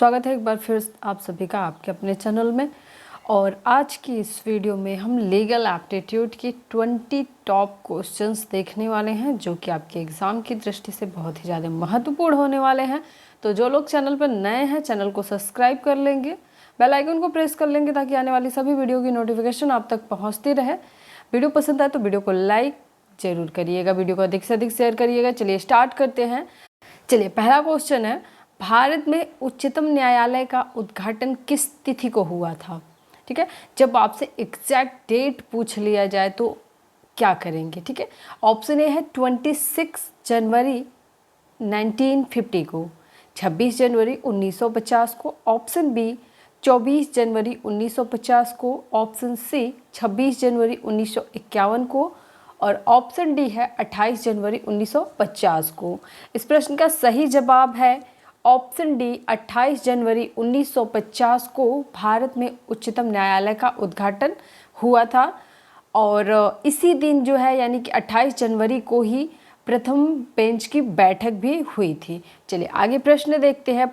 स्वागत है एक बार फिर आप सभी का आपके अपने चैनल में। और आज की इस वीडियो में हम लीगल एप्टीट्यूड की 20 टॉप क्वेश्चंस देखने वाले हैं जो कि आपके एग्ज़ाम की दृष्टि से बहुत ही ज़्यादा महत्वपूर्ण होने वाले हैं। तो जो लोग चैनल पर नए हैं चैनल को सब्सक्राइब कर लेंगे, बेल आइकन को प्रेस कर लेंगे ताकि आने वाली सभी वीडियो की नोटिफिकेशन आप तक पहुँचती रहे। वीडियो पसंद आए तो वीडियो को लाइक ज़रूर करिएगा, वीडियो को अधिक से अधिक शेयर करिएगा। चलिए स्टार्ट करते हैं। चलिए पहला क्वेश्चन है, भारत में उच्चतम न्यायालय का उद्घाटन किस तिथि को हुआ था? ठीक है, जब आपसे एग्जैक्ट डेट पूछ लिया जाए तो क्या करेंगे? ठीक है, ऑप्शन ए है 26 जनवरी 1950 को, 26 जनवरी 1950 को, ऑप्शन बी 24 जनवरी 1950 को, ऑप्शन सी 26 जनवरी 1951 को और ऑप्शन डी है 28 जनवरी 1950 को। इस प्रश्न का सही जवाब है ऑप्शन डी 28 जनवरी 1950 को भारत में उच्चतम न्यायालय का उद्घाटन हुआ था। और इसी दिन जो है यानी कि 28 जनवरी को ही प्रथम बेंच की बैठक भी हुई थी। चलिए आगे प्रश्न देखते हैं।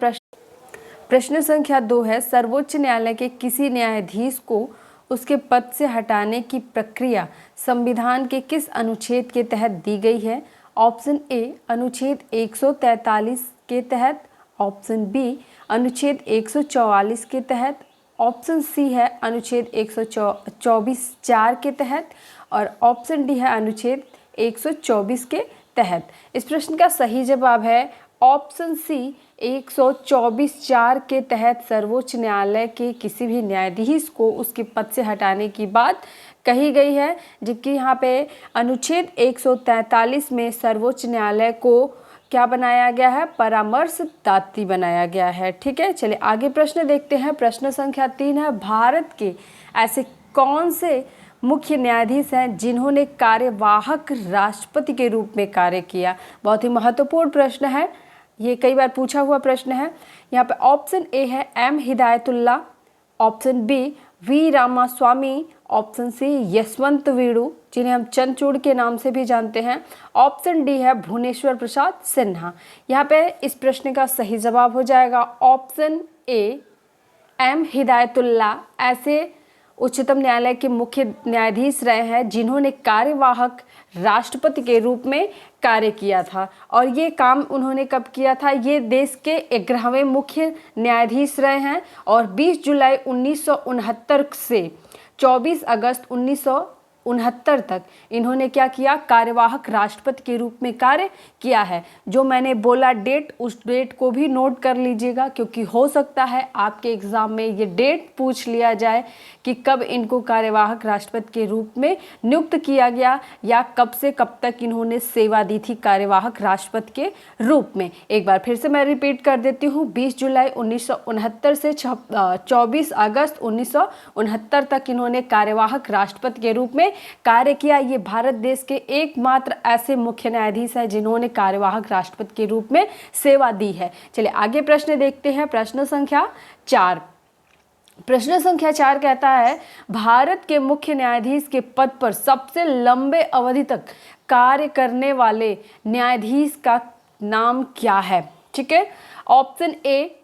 प्रश्न संख्या 2 है, सर्वोच्च न्यायालय के किसी न्यायाधीश को उसके पद से हटाने की प्रक्रिया संविधान के किस अनुच्छेद के तहत दी गई है? ऑप्शन ए अनुच्छेद 143 के तहत, ऑप्शन बी अनुच्छेद 144 के तहत, ऑप्शन सी है अनुच्छेद 124(4) के तहत और ऑप्शन डी है अनुच्छेद 124 के तहत। इस प्रश्न का सही जवाब है ऑप्शन सी 124(4) के तहत सर्वोच्च न्यायालय के किसी भी न्यायाधीश को उसके पद से हटाने की बात कही गई है, जबकि यहाँ पे अनुच्छेद 143 में सर्वोच्च न्यायालय को क्या बनाया गया है? परामर्शदात्री बनाया गया है। ठीक है, चलिए आगे प्रश्न देखते हैं। प्रश्न संख्या 3 है, भारत के ऐसे कौन से मुख्य न्यायाधीश हैं जिन्होंने कार्यवाहक राष्ट्रपति के रूप में कार्य किया? बहुत ही महत्वपूर्ण प्रश्न है, ये कई बार पूछा हुआ प्रश्न है। यहाँ पे ऑप्शन ए है M Hidayatullah, option B V Ramaswami, option C Yashwant वीरू जिन्हें हम चंद्रचूड़ के नाम से भी जानते हैं, ऑप्शन डी है भुवनेश्वर प्रसाद सिन्हा। यहाँ पे इस प्रश्न का सही जवाब हो जाएगा ऑप्शन ए एम हिदायतुल्ला ऐसे उच्चतम न्यायालय के मुख्य न्यायाधीश रहे हैं जिन्होंने कार्यवाहक राष्ट्रपति के रूप में कार्य किया था। और ये काम उन्होंने कब किया था? ये देश के 11वें मुख्य न्यायाधीश रहे हैं और 20 जुलाई 1969 से 24 अगस्त 1969 तक इन्होंने क्या किया? कार्यवाहक राष्ट्रपति के रूप में कार्य किया है। जो मैंने बोला डेट, उस डेट को भी नोट कर लीजिएगा क्योंकि हो सकता है आपके एग्ज़ाम में ये डेट पूछ लिया जाए कि कब इनको कार्यवाहक राष्ट्रपति के रूप में नियुक्त किया गया या कब से कब तक इन्होंने सेवा दी थी कार्यवाहक राष्ट्रपति के रूप में। एक बार फिर से मैं रिपीट कर देती हूँ, 20 जुलाई 1969 से 24 अगस्त 1969 तक इन्होंने कार्यवाहक राष्ट्रपति के रूप में कार्य किया। ये भारत देश के एकमात्र ऐसे मुख्य न्यायाधीश हैं जिन्होंने कार्यवाहक राष्ट्रपति के रूप में सेवा दी है। चलिए आगे प्रश्न देखते हैं। प्रश्न संख्या 4। प्रश्न संख्या 4 कहता है, भारत के मुख्य न्यायाधीश के पद पर सबसे लंबे अवधि तक कार्य करने वाले न्यायाधीश का नाम क्या है? ठीक है, ऑप्शन ए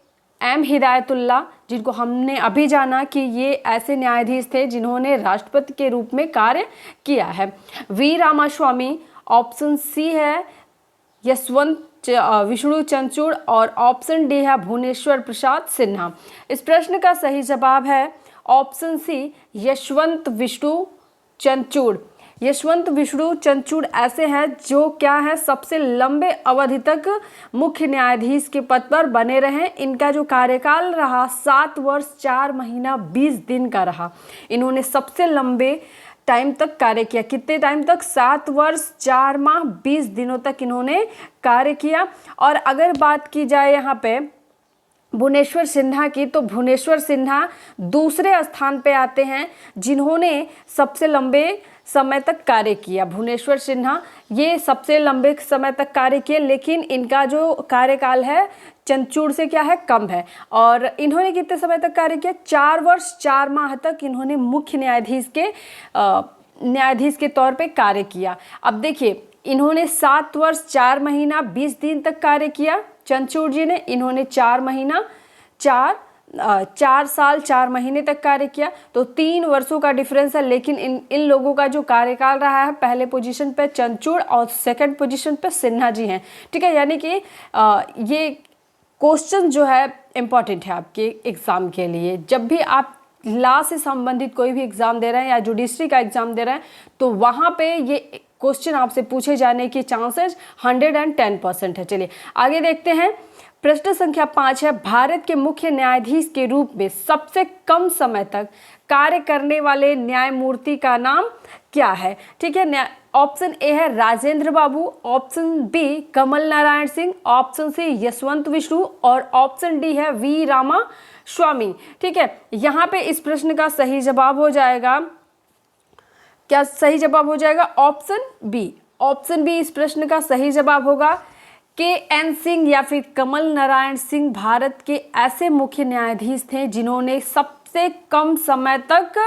एम हिदायतुल्ला जिनको हमने अभी जाना कि ये ऐसे न्यायाधीश थे जिन्होंने राष्ट्रपति के रूप में कार्य किया है, वी रामास्वामी, ऑप्शन सी है यशवंत विष्णु चंद्रचूड़ और ऑप्शन डी है भुवनेश्वर प्रसाद सिन्हा। इस प्रश्न का सही जवाब है ऑप्शन सी यशवंत विष्णु चंद्रचूड़। यशवंत विष्णु चंद्रचूड़ ऐसे हैं जो क्या है? सबसे लंबे अवधि तक मुख्य न्यायाधीश के पद पर बने रहे। इनका जो कार्यकाल रहा 7 वर्ष 4 महीना 20 दिन का रहा। इन्होंने सबसे लंबे टाइम तक कार्य किया। कितने टाइम तक? 7 वर्ष 4 माह 20 दिनों तक इन्होंने कार्य किया। और अगर बात की जाए यहाँ पे भुवनेश्वर सिन्हा की, तो भुवनेश्वर सिन्हा दूसरे स्थान पे आते हैं जिन्होंने सबसे लंबे समय तक कार्य किया। भुवनेश्वर सिन्हा ये सबसे लंबे समय तक कार्य किए, लेकिन इनका जो कार्यकाल है चंद्रचूड़ से क्या है? कम है। और इन्होंने कितने समय तक कार्य किया? 4 वर्ष 4 माह तक इन्होंने मुख्य न्यायाधीश के तौर पे कार्य किया। अब देखिए, इन्होंने 7 वर्ष 4 महीना 20 दिन तक कार्य किया चंद्रचूड़ जी ने। इन्होंने 4 महीना 4 साल 4 महीने तक कार्य किया, तो 3 वर्षों का डिफरेंस है। लेकिन इन लोगों का जो कार्यकाल रहा है, पहले पोजीशन पे चंद्रचूड़ और सेकंड पोजीशन पे सिन्हा जी हैं। ठीक है, यानी कि ये क्वेश्चन जो है इम्पॉर्टेंट है आपके एग्ज़ाम के लिए। जब भी आप लॉ से संबंधित कोई भी एग्ज़ाम दे रहे हैं या जुडिशरी का एग्ज़ाम दे रहे हैं, तो वहाँ पे ये क्वेश्चन आपसे पूछे जाने के चांसेस 110% है। चलिए आगे देखते हैं। प्रश्न संख्या 5 है, भारत के मुख्य न्यायाधीश के रूप में सबसे कम समय तक कार्य करने वाले न्यायमूर्ति का नाम क्या है? ठीक है, ऑप्शन ए है Rajendra Babu, option B Kamal Narayan Singh, option C Yashwant Vishnu और ऑप्शन डी है वी रामा स्वामी। ठीक है, यहाँ पे इस प्रश्न का सही जवाब हो जाएगा, क्या सही जवाब हो जाएगा? Option B. ऑप्शन बी इस प्रश्न का सही जवाब होगा। के.एन. सिंह या फिर कमल नारायण सिंह भारत के ऐसे मुख्य न्यायाधीश थे जिन्होंने सबसे कम समय तक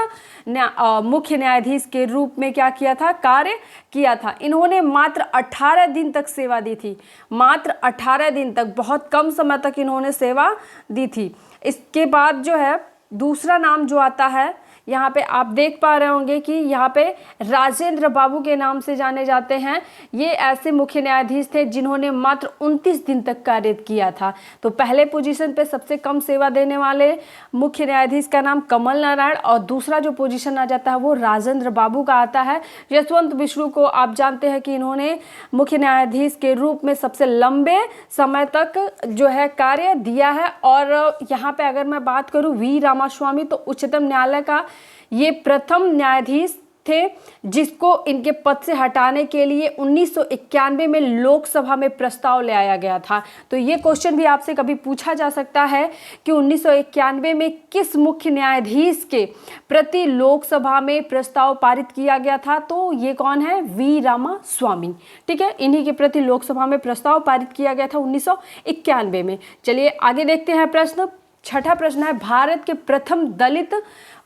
मुख्य न्यायाधीश के रूप में क्या किया था? कार्य किया था। इन्होंने मात्र 18 दिन तक सेवा दी थी, मात्र 18 दिन तक, बहुत कम समय तक इन्होंने सेवा दी थी। इसके बाद जो है दूसरा नाम जो आता है, यहाँ पे आप देख पा रहे होंगे कि यहाँ पे राजेंद्र बाबू के नाम से जाने जाते हैं। ये ऐसे मुख्य न्यायाधीश थे जिन्होंने मात्र 29 दिन तक कार्य किया था। तो पहले पोजीशन पे सबसे कम सेवा देने वाले मुख्य न्यायाधीश का नाम कमल नारायण और दूसरा जो पोजीशन आ जाता है वो राजेंद्र बाबू का आता है। यशवंत विष्णु को आप जानते हैं कि इन्होंने मुख्य न्यायाधीश के रूप में सबसे लंबे समय तक जो है कार्य दिया है। और यहाँ पे अगर मैं बात करूँ वी रामास्वामी, तो उच्चतम न्यायालय का ये प्रथम न्यायाधीश थे जिसको इनके पद से हटाने के लिए 1991 में लोकसभा में प्रस्ताव ले आया गया था। तो ये क्वेश्चन भी आपसे कभी पूछा जा सकता है कि 1991 में किस मुख्य न्यायाधीश के प्रति लोकसभा में प्रस्ताव पारित किया गया था? तो ये कौन है? वी रामास्वामी। ठीक है, इन्हीं के प्रति लोकसभा में प्रस्ताव पारित किया गया था 1991 में। चलिए आगे देखते हैं प्रश्न। छठा प्रश्न है, भारत के प्रथम दलित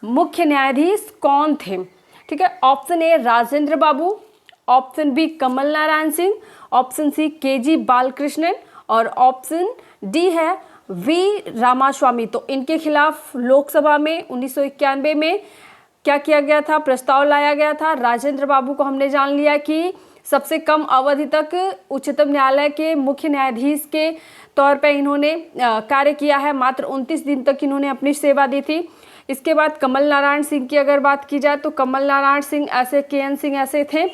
मुख्य न्यायाधीश कौन थे? ठीक है, option A Rajendra Babu, option B Kamal Narayan Singh, option C K G. Balakrishnan और ऑप्शन डी है वी रामास्वामी। तो इनके खिलाफ लोकसभा में 1991 में क्या किया गया था? प्रस्ताव लाया गया था। राजेंद्र बाबू को हमने जान लिया कि सबसे कम अवधि तक उच्चतम न्यायालय के मुख्य न्यायाधीश के तौर पर इन्होंने कार्य किया है, मात्र 29 दिन तक इन्होंने अपनी सेवा दी थी। इसके बाद कमल नारायण सिंह की अगर बात की जाए तो कमल नारायण सिंह ऐसे, के.एन. सिंह ऐसे थे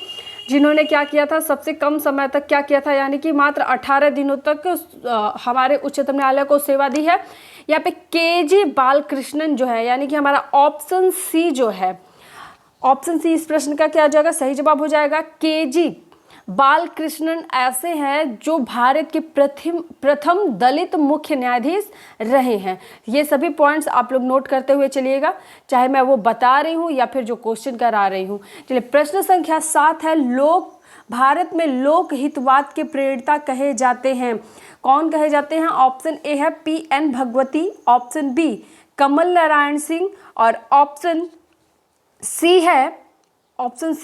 जिन्होंने क्या किया था? सबसे कम समय तक क्या किया था, यानी कि मात्र 18 दिनों तक हमारे उच्चतम न्यायालय को सेवा दी है। यहाँ पे के.जी. बालकृष्णन जो है, यानी कि हमारा ऑप्शन सी जो है, ऑप्शन सी इस प्रश्न का क्या हो जाएगा? सही जवाब हो जाएगा। के.जी. बालकृष्णन ऐसे हैं जो भारत के प्रथम दलित मुख्य न्यायाधीश रहे हैं। ये सभी पॉइंट्स आप लोग नोट करते हुए चलिएगा, चाहे मैं वो बता रही हूँ या फिर जो क्वेश्चन करा रही हूँ। चलिए प्रश्न संख्या 7 है, भारत में लोकहितवाद के प्रणेता कहे जाते हैं। कौन कहे जाते हैं? ऑप्शन ए है P.N. Bhagwati, option B Kamal Narayan Singh और ऑप्शन सी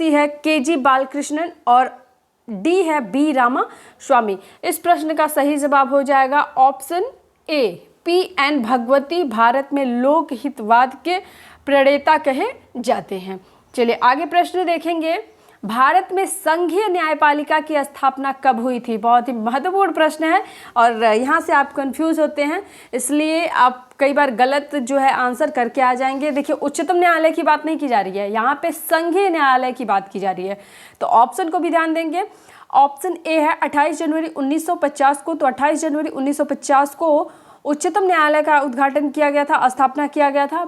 है के.जी. बालकृष्णन और डी है बी रामास्वामी। इस प्रश्न का सही जवाब हो जाएगा option A, P.N. Bhagwati Bharat में लोकहितवाद के प्रणेता कहे जाते हैं। चलिए आगे प्रश्न देखेंगे। भारत में संघीय न्यायपालिका की स्थापना कब हुई थी? बहुत ही महत्वपूर्ण प्रश्न है और यहाँ से आप कंफ्यूज होते हैं, इसलिए आप कई बार गलत जो है आंसर करके आ जाएंगे। देखिए उच्चतम न्यायालय की बात नहीं की जा रही है, यहाँ पे संघीय न्यायालय की बात की जा रही है। तो ऑप्शन को भी ध्यान देंगे। ऑप्शन ए है 28 जनवरी 1950 को, तो 28 जनवरी 1950 को उच्चतम न्यायालय का उद्घाटन किया गया था, स्थापना किया गया था।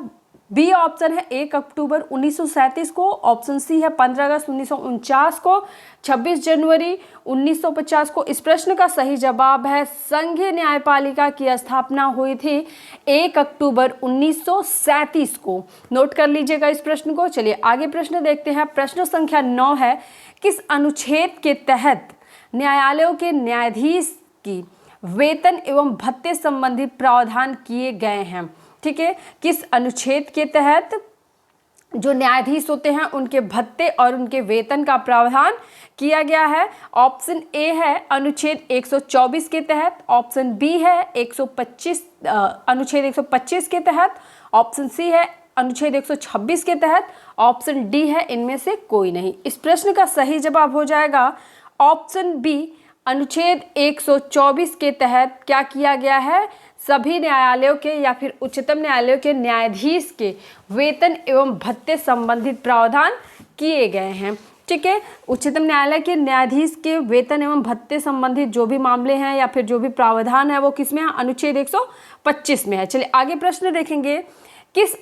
बी ऑप्शन है 1 अक्टूबर 1937 को, ऑप्शन सी है 15 अगस्त 1949 को, 26 जनवरी 1950 को। इस प्रश्न का सही जवाब है संघीय न्यायपालिका की स्थापना हुई थी 1 अक्टूबर 1937 को। नोट कर लीजिएगा इस प्रश्न को। चलिए आगे प्रश्न देखते हैं। प्रश्न संख्या 9 है, किस अनुच्छेद के तहत न्यायालयों के न्यायाधीश की वेतन एवं भत्ते संबंधी प्रावधान किए गए हैं? ठीक है, किस अनुच्छेद के तहत जो न्यायाधीश होते हैं उनके भत्ते और उनके वेतन का प्रावधान किया गया है। ऑप्शन ए है अनुच्छेद 124 के तहत, ऑप्शन बी है 125 अनुच्छेद 125 के तहत, ऑप्शन सी है अनुच्छेद 126 के तहत, ऑप्शन डी है इनमें से कोई नहीं। इस प्रश्न का सही जवाब हो जाएगा ऑप्शन बी, अनुच्छेद 124 के तहत क्या किया गया है, सभी न्यायालयों के या फिर उच्चतम न्यायालयों के न्यायाधीश के वेतन एवं भत्ते संबंधित प्रावधान किए गए हैं। ठीक है, उच्चतम न्यायालय के न्यायाधीश के वेतन एवं भत्ते संबंधित जो भी मामले हैं या फिर जो भी प्रावधान है वो किसमें है, अनुच्छेद 125 में है। चलिए आगे प्रश्न देखेंगे, किस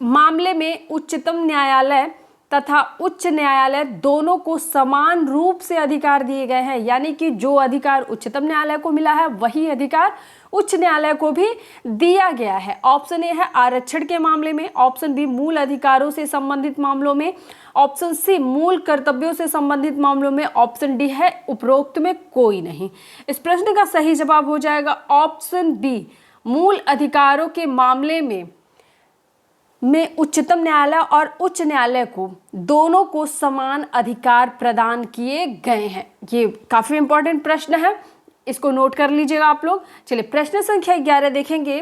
मामले में उच्चतम न्यायालय तथा उच्च न्यायालय दोनों को समान रूप से अधिकार दिए गए हैं, यानी कि जो अधिकार उच्चतम न्यायालय को मिला है वही अधिकार उच्च न्यायालय को भी दिया गया है। ऑप्शन ए है आरक्षण के मामले में, ऑप्शन बी मूल अधिकारों से संबंधित मामलों में, ऑप्शन सी मूल कर्तव्यों से संबंधित मामलों में, ऑप्शन डी है उपरोक्त में कोई नहीं। इस प्रश्न का सही जवाब हो जाएगा ऑप्शन बी, मूल अधिकारों के मामले में उच्चतम न्यायालय और उच्च न्यायालय को दोनों को समान अधिकार प्रदान किए गए हैं। ये काफी इंपॉर्टेंट प्रश्न है, इसको नोट कर लीजिएगा आप लोग। चलिए प्रश्न संख्या 11 देखेंगे,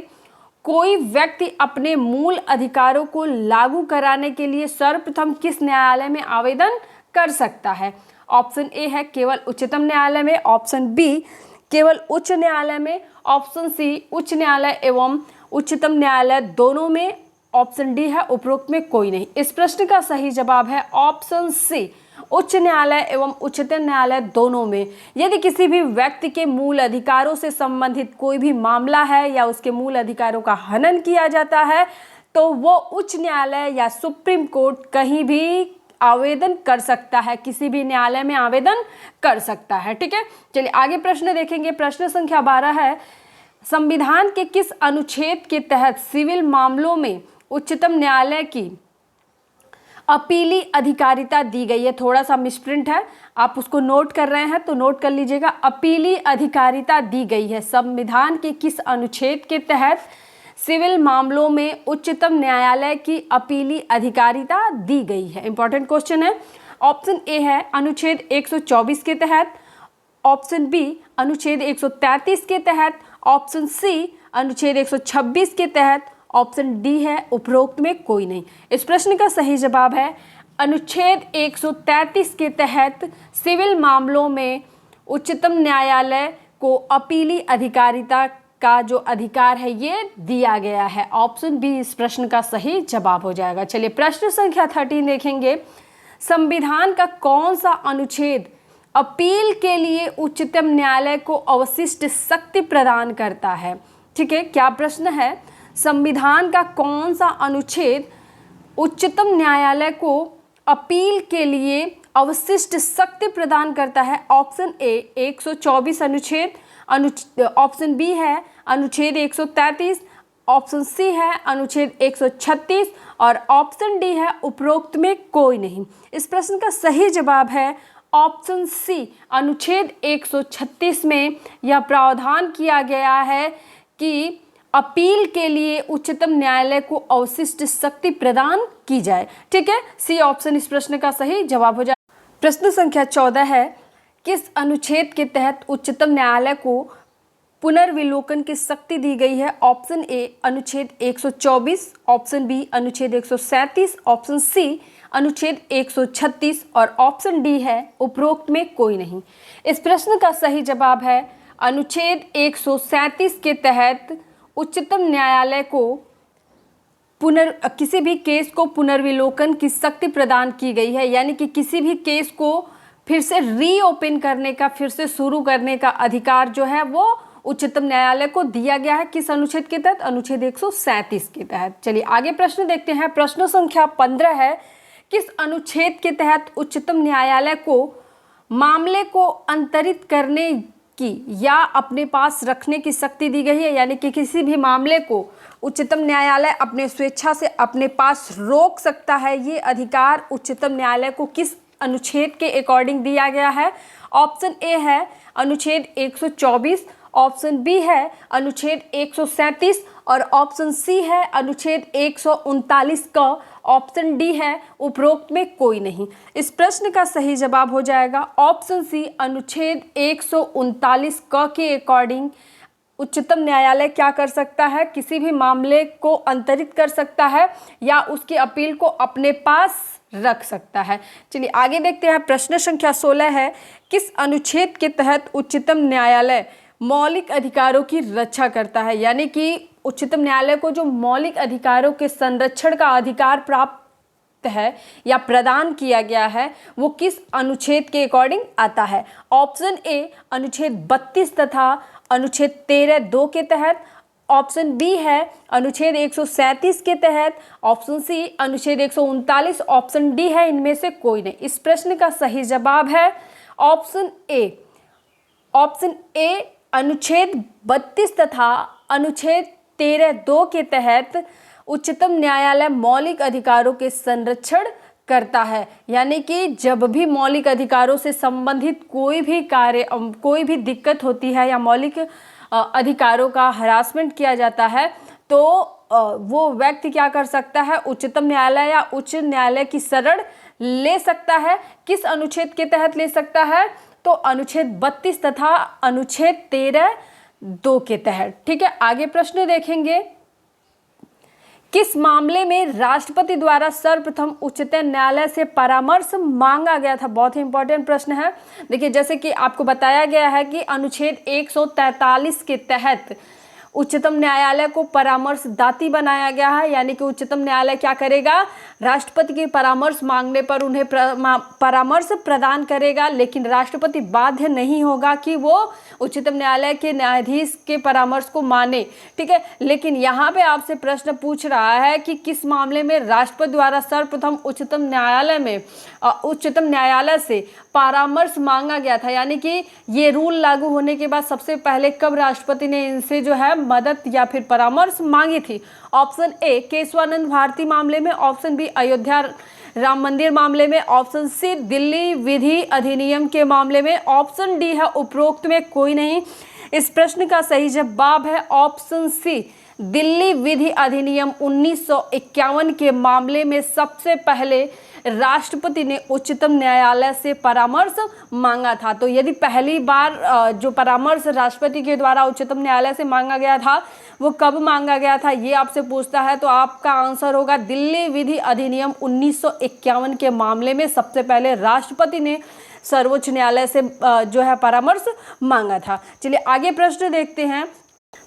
कोई व्यक्ति अपने मूल अधिकारों को लागू कराने के लिए सर्वप्रथम किस न्यायालय में आवेदन कर सकता है। ऑप्शन ए है केवल उच्चतम न्यायालय में, ऑप्शन बी केवल उच्च न्यायालय में, ऑप्शन सी उच्च न्यायालय एवं उच्चतम न्यायालय दोनों में, ऑप्शन डी है उपरोक्त में कोई नहीं। इस प्रश्न का सही जवाब है ऑप्शन सी, उच्च न्यायालय एवं उच्चतम न्यायालय दोनों में। यदि किसी भी व्यक्ति के मूल अधिकारों से संबंधित कोई भी मामला है या उसके मूल अधिकारों का हनन किया जाता है तो वो उच्च न्यायालय या सुप्रीम कोर्ट कहीं भी आवेदन कर सकता है, किसी भी न्यायालय में आवेदन कर सकता है। ठीक है, चलिए आगे प्रश्न देखेंगे। प्रश्न संख्या 12 है, संविधान के किस अनुच्छेद के तहत सिविल मामलों में उच्चतम न्यायालय की अपीली अधिकारिता दी गई है। थोड़ा सा मिसप्रिंट है, आप उसको नोट कर रहे हैं तो नोट कर लीजिएगा, अपीली अधिकारिता दी गई है। संविधान के किस अनुच्छेद के तहत सिविल मामलों में उच्चतम न्यायालय की अपीली अधिकारिता दी गई है। इंपॉर्टेंट क्वेश्चन है। ऑप्शन ए है अनुच्छेद 124 के तहत, ऑप्शन बी अनुच्छेद 133 के तहत, ऑप्शन सी अनुच्छेद 126 के तहत, ऑप्शन डी है उपरोक्त में कोई नहीं। इस प्रश्न का सही जवाब है अनुच्छेद 133 के तहत सिविल मामलों में उच्चतम न्यायालय को अपीली अधिकारिता का जो अधिकार है ये दिया गया है। ऑप्शन बी इस प्रश्न का सही जवाब हो जाएगा। चलिए प्रश्न संख्या 13 देखेंगे, संविधान का कौन सा अनुच्छेद अपील के लिए उच्चतम न्यायालय को अवशिष्ट शक्ति प्रदान करता है। ठीक है, क्या प्रश्न है, संविधान का कौन सा अनुच्छेद उच्चतम न्यायालय को अपील के लिए अवशिष्ट शक्ति प्रदान करता है। ऑप्शन ए 124 अनुच्छेद, ऑप्शन बी है अनुच्छेद 133, ऑप्शन सी है अनुच्छेद 136 और ऑप्शन डी है उपरोक्त में कोई नहीं। इस प्रश्न का सही जवाब है ऑप्शन सी, अनुच्छेद 136 में यह प्रावधान किया गया है कि अपील के लिए उच्चतम न्यायालय को अवशिष्ट शक्ति प्रदान की जाए। ठीक है, सी ऑप्शन इस प्रश्न का सही जवाब हो जाए। प्रश्न संख्या 14 है, किस अनुच्छेद के तहत उच्चतम न्यायालय को पुनर्विलोकन की शक्ति दी गई है। ऑप्शन ए अनुच्छेद 124, ऑप्शन बी अनुच्छेद 137, ऑप्शन सी अनुच्छेद 136 और ऑप्शन डी है उपरोक्त में कोई नहीं। इस प्रश्न का सही जवाब है अनुच्छेद 137 के तहत उच्चतम न्यायालय को किसी भी केस को पुनर्विलोकन की शक्ति प्रदान की गई है, यानी कि किसी भी केस को फिर से रीओपन करने का, फिर से शुरू करने का अधिकार जो है वो उच्चतम न्यायालय को दिया गया है। किस अनुच्छेद के तहत, अनुच्छेद 137 के तहत। चलिए आगे प्रश्न देखते हैं। प्रश्न संख्या 15 है, किस अनुच्छेद के तहत उच्चतम न्यायालय को मामले को अंतरित करने की या अपने पास रखने की शक्ति दी गई है, यानी कि किसी भी मामले को उच्चतम न्यायालय अपने स्वेच्छा से अपने पास रोक सकता है। ये अधिकार उच्चतम न्यायालय को किस अनुच्छेद के अकॉर्डिंग दिया गया है। ऑप्शन ए है अनुच्छेद 124, ऑप्शन बी है अनुच्छेद 137 और ऑप्शन सी है अनुच्छेद 139 क, ऑप्शन डी है उपरोक्त में कोई नहीं। इस प्रश्न का सही जवाब हो जाएगा ऑप्शन सी अनुच्छेद 139 क के अकॉर्डिंग उच्चतम न्यायालय क्या कर सकता है, किसी भी मामले को अंतरित कर सकता है या उसकी अपील को अपने पास रख सकता है। चलिए आगे देखते हैं। प्रश्न संख्या 16 है, किस अनुच्छेद के तहत उच्चतम न्यायालय मौलिक अधिकारों की रक्षा करता है? यानी कि उच्चतम न्यायालय को जो मौलिक अधिकारों के संरक्षण का अधिकार प्राप्त है या प्रदान किया गया है वो किस अनुच्छेद के अकॉर्डिंग आता है? ऑप्शन ए अनुच्छेद 32 तथा अनुच्छेद 13(2) के तहत, ऑप्शन बी है अनुच्छेद 137 के तहत, ऑप्शन सी अनुच्छेद 139, ऑप्शन डी है इनमें से कोई नहीं। इस प्रश्न का सही जवाब है ऑप्शन ए। ऑप्शन ए अनुच्छेद 32 तथा अनुच्छेद 13(2) के तहत उच्चतम न्यायालय मौलिक अधिकारों के संरक्षण करता है। यानी कि जब भी मौलिक अधिकारों से संबंधित कोई भी कार्य, कोई भी दिक्कत होती है या मौलिक अधिकारों का हरासमेंट किया जाता है तो वो व्यक्ति क्या कर सकता है, उच्चतम न्यायालय या उच्च न्यायालय की शरण ले सकता है। किस अनुच्छेद के तहत ले सकता है? तो अनुच्छेद 32 तथा अनुच्छेद 13(2) के तहत। ठीक है, आगे प्रश्न देखेंगे। किस मामले में राष्ट्रपति द्वारा सर्वप्रथम उच्चतम न्यायालय से परामर्श मांगा गया था? बहुत ही इंपॉर्टेंट प्रश्न है। देखिए, जैसे कि आपको बताया गया है कि अनुच्छेद 143 के तहत उच्चतम न्यायालय को परामर्शदाती बनाया गया है। यानी कि उच्चतम न्यायालय क्या करेगा, राष्ट्रपति के परामर्श मांगने पर उन्हें परामर्श प्रदान करेगा, लेकिन राष्ट्रपति बाध्य नहीं होगा कि वो उच्चतम न्यायालय के न्यायाधीश के परामर्श को माने। ठीक है, लेकिन यहाँ पे आपसे प्रश्न पूछ रहा है कि किस मामले में राष्ट्रपति द्वारा सर्वप्रथम उच्चतम न्यायालय से परामर्श मांगा गया था। यानी कि ये रूल लागू होने के बाद सबसे पहले कब राष्ट्रपति ने इनसे जो है मदद या फिर परामर्श मांगी थी? ऑप्शन ए केशवानंद भारती मामले में, ऑप्शन बी अयोध्या राम मंदिर मामले में, ऑप्शन सी दिल्ली विधि अधिनियम के मामले में, ऑप्शन डी है उपरोक्त में कोई नहीं। इस प्रश्न का सही जवाब है ऑप्शन सी दिल्ली विधि अधिनियम 1951 के मामले में सबसे पहले राष्ट्रपति ने उच्चतम न्यायालय से परामर्श मांगा था। तो यदि पहली बार जो परामर्श राष्ट्रपति के द्वारा उच्चतम न्यायालय से मांगा गया था वो कब मांगा गया था, ये आपसे पूछता है, तो आपका आंसर होगा दिल्ली विधि अधिनियम 1951 के मामले में सबसे पहले राष्ट्रपति ने सर्वोच्च न्यायालय से जो है परामर्श मांगा था। चलिए आगे प्रश्न देखते हैं।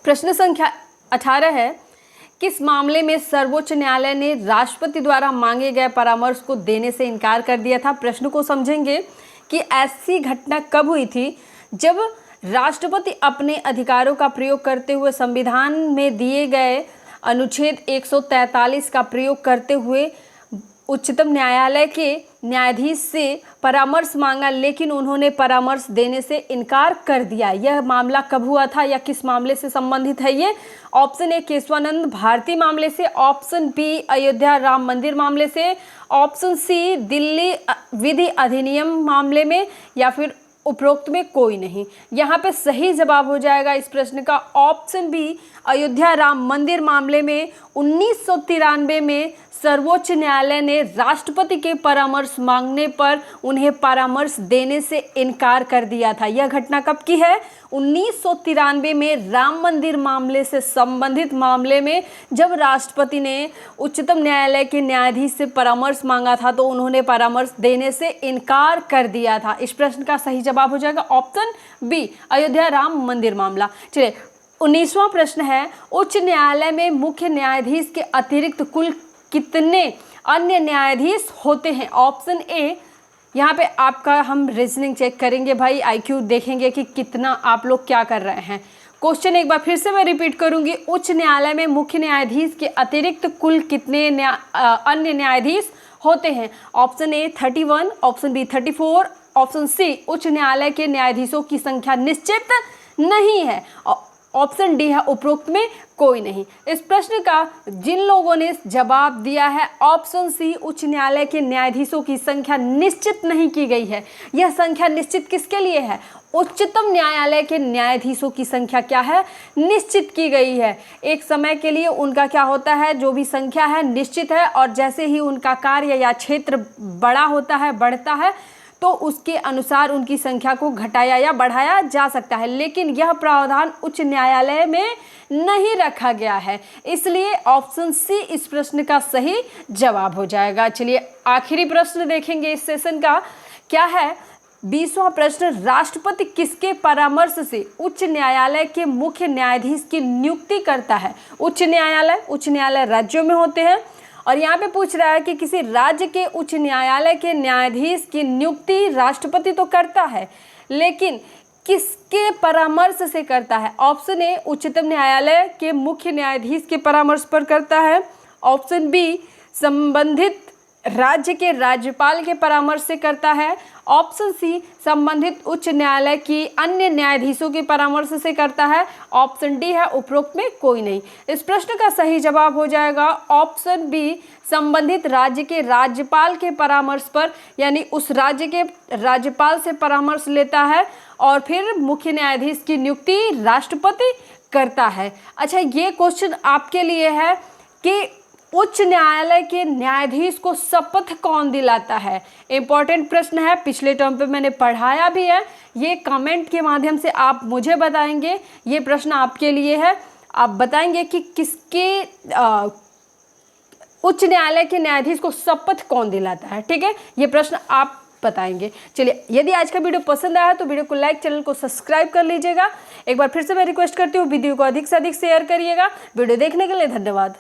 प्रश्न संख्या 18 है, किस मामले में सर्वोच्च न्यायालय ने राष्ट्रपति द्वारा मांगे गए परामर्श को देने से इनकार कर दिया था? प्रश्न को समझेंगे कि ऐसी घटना कब हुई थी जब राष्ट्रपति अपने अधिकारों का प्रयोग करते हुए संविधान में दिए गए अनुच्छेद 143 का प्रयोग करते हुए उच्चतम न्यायालय के न्यायाधीश से परामर्श मांगा, लेकिन उन्होंने परामर्श देने से इनकार कर दिया। यह मामला कब हुआ था या किस मामले से संबंधित है ये? ऑप्शन ए केशवानंद भारती मामले से, ऑप्शन बी अयोध्या राम मंदिर मामले से, ऑप्शन सी दिल्ली विधि अधिनियम मामले में, या फिर उपरोक्त में कोई नहीं। यहाँ पे सही जवाब हो जाएगा इस प्रश्न का ऑप्शन बी अयोध्या राम मंदिर मामले में 1993 में सर्वोच्च न्यायालय ने राष्ट्रपति के परामर्श मांगने पर उन्हें परामर्श देने से इनकार कर दिया था। यह घटना कब की है? 1993 में राम मंदिर मामले से संबंधित मामले में जब राष्ट्रपति ने उच्चतम न्यायालय के न्यायाधीश से परामर्श मांगा था तो उन्होंने परामर्श देने से इनकार कर दिया था। इस प्रश्न का सही जवाब हो जाएगा ऑप्शन बी अयोध्या राम मंदिर मामला। चलिए 19वां प्रश्न है, उच्च न्यायालय में मुख्य न्यायाधीश के अतिरिक्त कुल कितने अन्य न्यायाधीश होते हैं? ऑप्शन ए, यहाँ पे आपका हम रीजनिंग चेक करेंगे भाई, आईक्यू देखेंगे कि कितना आप लोग क्या कर रहे हैं। क्वेश्चन एक बार फिर से मैं रिपीट करूंगी, उच्च न्यायालय में मुख्य न्यायाधीश के अतिरिक्त कुल कितने अन्य न्यायाधीश होते हैं? Option A 31, option B 34, option C उच्च न्यायालय के न्यायाधीशों की संख्या निश्चित नहीं है। ऑप्शन डी है उपरोक्त में कोई नहीं। इस प्रश्न का जिन लोगों ने जवाब दिया है ऑप्शन सी, उच्च न्यायालय के न्यायाधीशों की संख्या निश्चित नहीं की गई है। यह संख्या निश्चित किसके लिए है? उच्चतम न्यायालय के न्यायाधीशों की संख्या क्या है? निश्चित की गई है। एक समय के लिए उनका क्या होता है, जो भी संख्या है निश्चित है, और जैसे ही उनका कार्य या क्षेत्र बड़ा होता है, बढ़ता है, तो उसके अनुसार उनकी संख्या को घटाया या बढ़ाया जा सकता है। लेकिन यह प्रावधान उच्च न्यायालय में नहीं रखा गया है, इसलिए ऑप्शन सी इस प्रश्न का सही जवाब हो जाएगा। चलिए आखिरी प्रश्न देखेंगे इस सेशन का, क्या है 20वां प्रश्न, राष्ट्रपति किसके परामर्श से उच्च न्यायालय के मुख्य न्यायाधीश की नियुक्ति करता है? उच्च न्यायालय राज्यों में होते हैं, और यहाँ पे पूछ रहा है कि किसी राज्य के उच्च न्यायालय के न्यायाधीश की नियुक्ति राष्ट्रपति तो करता है, लेकिन किसके परामर्श से करता है? ऑप्शन ए, उच्चतम न्यायालय के मुख्य न्यायाधीश के परामर्श पर करता है। ऑप्शन बी, संबंधित राज्य के राज्यपाल के परामर्श से करता है। ऑप्शन सी, संबंधित उच्च न्यायालय की अन्य न्यायाधीशों के परामर्श से करता है। ऑप्शन डी है उपरोक्त में कोई नहीं। इस प्रश्न का सही जवाब हो जाएगा ऑप्शन बी, संबंधित राज्य के राज्यपाल के परामर्श पर, यानी उस राज्य के राज्यपाल से परामर्श लेता है और फिर मुख्य न्यायाधीश की नियुक्ति राष्ट्रपति करता है। अच्छा, ये क्वेश्चन आपके लिए है कि उच्च न्यायालय के न्यायाधीश को शपथ कौन दिलाता है? इंपॉर्टेंट प्रश्न है, पिछले टर्म पे मैंने पढ़ाया भी है। ये कमेंट के माध्यम से आप मुझे बताएंगे, ये प्रश्न आपके लिए है। आप बताएंगे कि किसके उच्च न्यायालय के न्यायाधीश को शपथ कौन दिलाता है। ठीक है, ये प्रश्न आप बताएंगे। चलिए, यदि आज का वीडियो पसंद आया तो वीडियो को लाइक, चैनल को सब्सक्राइब कर लीजिएगा। एक बार फिर से मैं रिक्वेस्ट करती हूँ, वीडियो को अधिक से अधिक शेयर करिएगा। वीडियो देखने के लिए धन्यवाद।